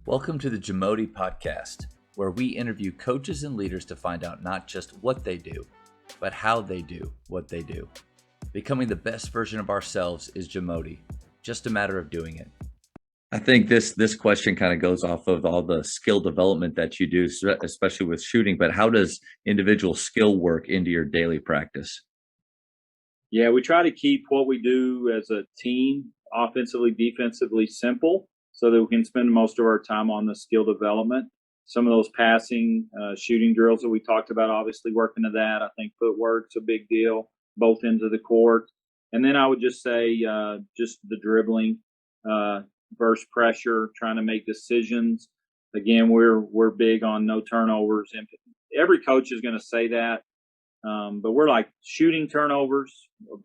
Welcome to the Jamodi podcast, where we interview coaches and leaders to find out not just what they do, but how they do what they do. Becoming the best version of ourselves is Jamodi, just a matter of doing it. I think this question kind of goes off of all the skill development that you do, especially with shooting, but how does individual skill work into your daily practice? Yeah, we try to keep what we do as a team, offensively, defensively, simple so that we can spend most of our time on the skill development. Some of those passing, shooting drills that we talked about, obviously working to that. I think footwork's a big deal, both ends of the court. And then I would just say just the dribbling, versus pressure, trying to make decisions. Again, we're big on no turnovers, and every coach is going to say that. But we're like shooting turnovers,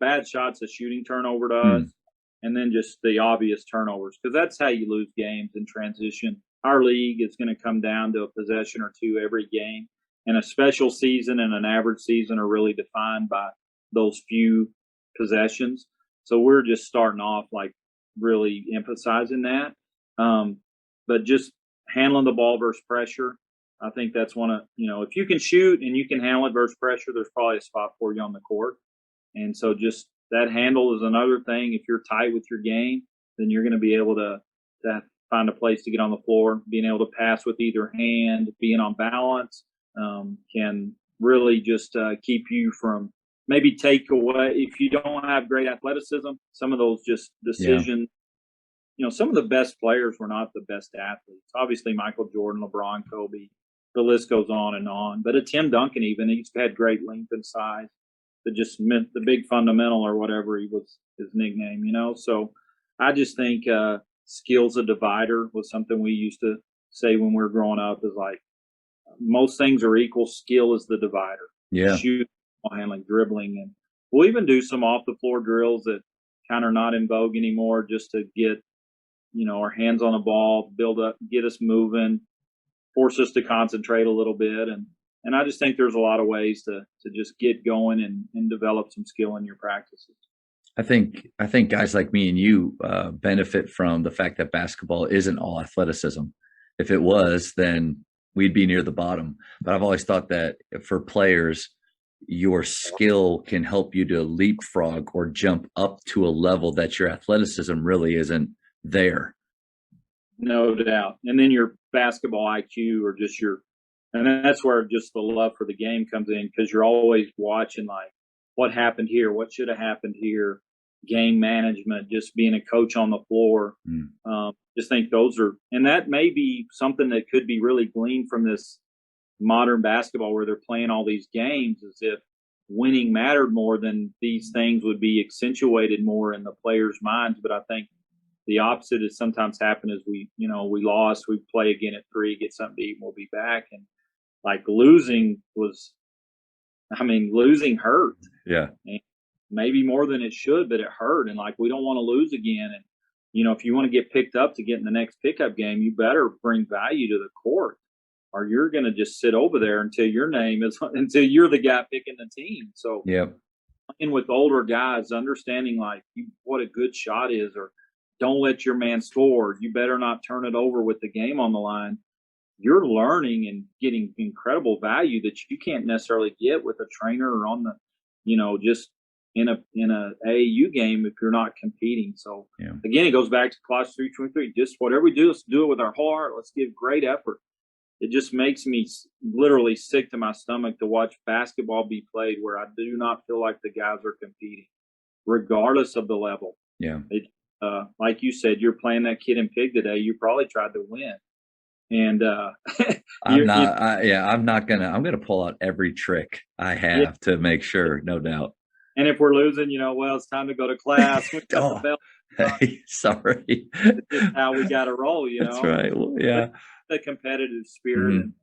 bad shots, a shooting turnover to us, and then just the obvious turnovers, because that's how you lose games in transition. Our league is going to come down to a possession or two every game, and a special season and an average season are really defined by those few possessions. So we're just starting off like really emphasizing that. But just handling the ball versus pressure, I think that's one of, if you can shoot and you can handle it versus pressure, there's probably a spot for you on the court. And so just that handle is another thing. If you're tight with your game, then you're going to be able to find a place to get on the floor. Being able to pass with either hand, being on balance, can really just keep you from maybe take away. If you don't have great athleticism, some of those just decisions. Some of the best players were not the best athletes. Obviously, Michael Jordan, LeBron, Kobe, the list goes on and on. But a Tim Duncan, even, he's had great length and size. That just meant the big fundamental or whatever he was his nickname, So I just think skill's a divider was something we used to say when we were growing up, is like most things are equal. Skill is the divider. Yeah. Shoot, handling, dribbling. And we'll even do some off the floor drills that kind of not in vogue anymore, just to get, our hands on the ball, build up, get us moving, force us to concentrate a little bit. And I just think there's a lot of ways to just get going and develop some skill in your practices. I think guys like me and you benefit from the fact that basketball isn't all athleticism. If it was, then we'd be near the bottom. But I've always thought that for players, your skill can help you to leapfrog or jump up to a level that your athleticism really isn't there. No doubt. And then your basketball IQ, or just and that's where just the love for the game comes in, because you're always watching like what happened here, what should have happened here, game management, just being a coach on the floor. Just think and that may be something that could be really gleaned from this modern basketball, where they're playing all these games as if winning mattered more, than these things would be accentuated more in the players' minds. But I think the opposite is sometimes happen is we lost, we play again at 3, get something to eat, and we'll be back. And like losing hurt. Yeah. And maybe more than it should, but it hurt. And like, we don't want to lose again. And, if you want to get picked up to get in the next pickup game, you better bring value to the court, or you're going to just sit over there until until you're the guy picking the team. So playing with older guys, understanding like what a good shot is, or don't let your man score, you better not turn it over with the game on the line. You're learning and getting incredible value that you can't necessarily get with a trainer or on the, just in a AAU game if you're not competing. So again, it goes back to Colossians 3:23. Just whatever we do, let's do it with our whole heart. Let's give great effort. It just makes me literally sick to my stomach to watch basketball be played where I do not feel like the guys are competing, regardless of the level. Yeah. Like you said, you're playing that Kid and Pig today. You probably tried to win. And I'm going to pull out every trick I have to make sure, no doubt. And if we're losing, it's time to go to class. We got the belt. Hey, sorry. It's just how we got to roll, That's right. Well, yeah. The competitive spirit. And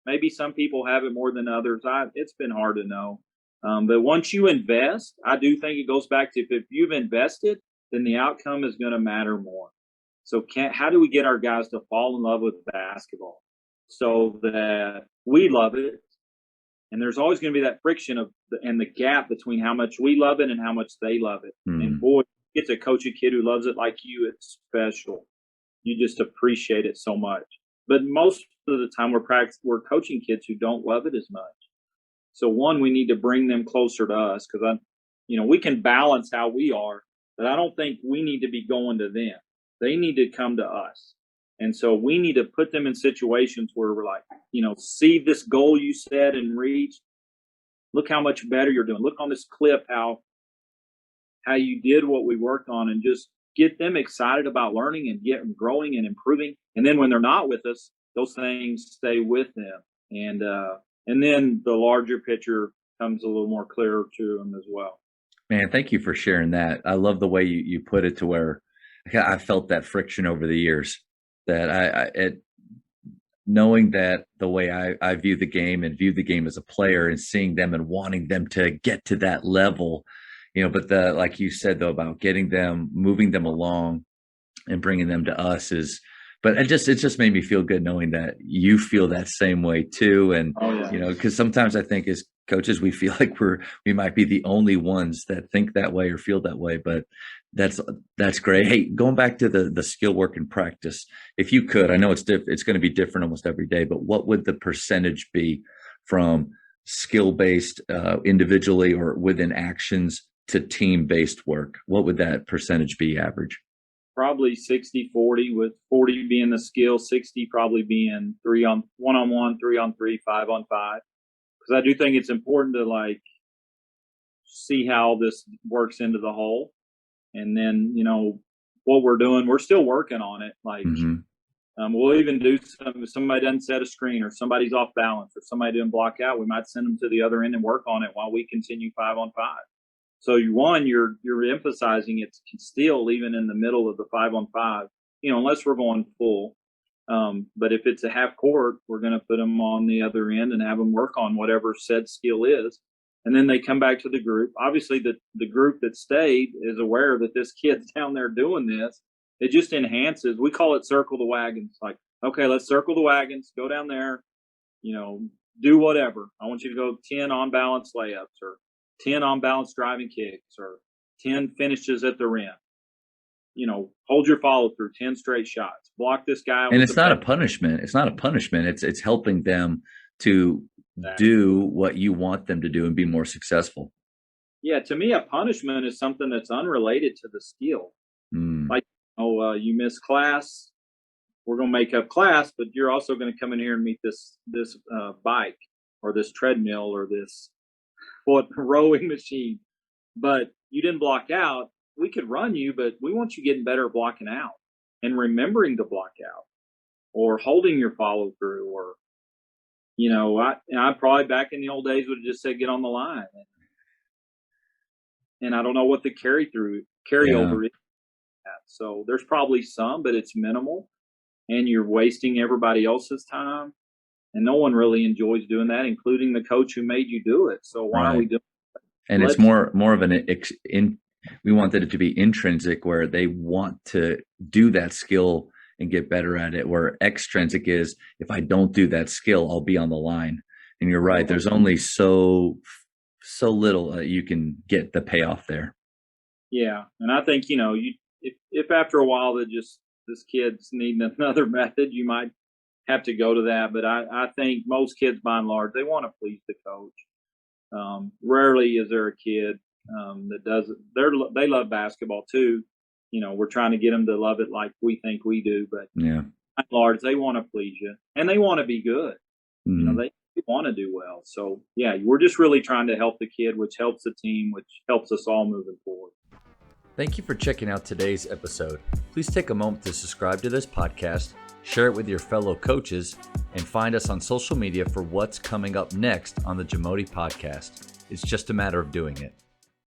maybe some people have it more than others. It's been hard to know. But once you invest, I do think it goes back to if you've invested, then the outcome is going to matter more. So how do we get our guys to fall in love with basketball so that we love it? And there's always going to be that friction and the gap between how much we love it and how much they love it. And boy, you get to coach a kid who loves it like you, it's special. You just appreciate it so much. but most of the time we're coaching kids who don't love it as much. So one, we need to bring them closer to us because we can balance how we are, but I don't think we need to be going to them. They need to come to us. And so we need to put them in situations where we're like, see this goal you set and reach. Look how much better you're doing. Look on this clip how you did what we worked on, and just get them excited about learning and getting growing and improving. And then when they're not with us, those things stay with them. And then the larger picture comes a little more clearer to them as well. Man, thank you for sharing that. I love the way you put it, to where I felt that friction over the years, that knowing that the way I view the game and view the game as a player, and seeing them and wanting them to get to that level, but like you said, though, about getting them, moving them along and bringing them to us but it just made me feel good knowing that you feel that same way too. And, because sometimes I think as coaches, we feel like we might be the only ones that think that way or feel that way, but that's great. Hey, going back to the skill work and practice, if you could, I know it's going to be different almost every day, but what would the percentage be from skill-based individually or within actions to team-based work? What would that percentage be average? Probably 60-40, with 40 being the skill, 60 probably being 1-on-1, 3-on-3, 5-on-5. Because I do think it's important to see how this works into the whole. And then, what we're doing, we're still working on it. We'll even do if somebody doesn't set a screen, or somebody's off balance, or somebody didn't block out, we might send them to the other end and work on it while we continue 5-on-5. So you're emphasizing it's still even in the middle of the 5-on-5, unless we're going full. But if it's a half court, we're going to put them on the other end and have them work on whatever said skill is. And then they come back to the group. Obviously, the group that stayed is aware that this kid's down there doing this. It just enhances. We call it circle the wagons. Like, okay, let's circle the wagons, go down there, do whatever. I want you to go 10 on balance layups, or 10 on balance driving kicks, or 10 finishes at the rim. Hold your follow through, 10 straight shots. Block this guy. And it's not a punishment. It's not a punishment. It's helping them to do what you want them to do and be more successful. Yeah, to me, a punishment is something that's unrelated to the skill. Like, you miss class, we're going to make up class, but you're also going to come in here and meet this bike, or this treadmill, or this rowing machine. But you didn't block out. We could run you, but we want you getting better at blocking out and remembering to block out, or holding your follow through, or I probably back in the old days would have just said, get on the line. And I don't know what the carryover is. So there's probably some, but it's minimal, and you're wasting everybody else's time. And no one really enjoys doing that, including the coach who made you do it. So why are we doing it? And it's more of we wanted it to be intrinsic, where they want to do that skill and get better at it, where extrinsic is, if I don't do that skill, I'll be on the line. And you're right. There's only so little you can get the payoff there. Yeah. And I think, if after a while this kid's needing another method, you might have to go to that. But I think most kids, by and large, they want to please the coach. Rarely is there a kid that doesn't. They love basketball too. We're trying to get them to love it like we think we do. But yeah, by and large, they want to please you, and they want to be good. They want to do well. So yeah, we're just really trying to help the kid, which helps the team, which helps us all moving forward. Thank you for checking out today's episode. Please take a moment to subscribe to this podcast, share it with your fellow coaches, and find us on social media for what's coming up next on the Jamodi podcast. It's just a matter of doing it.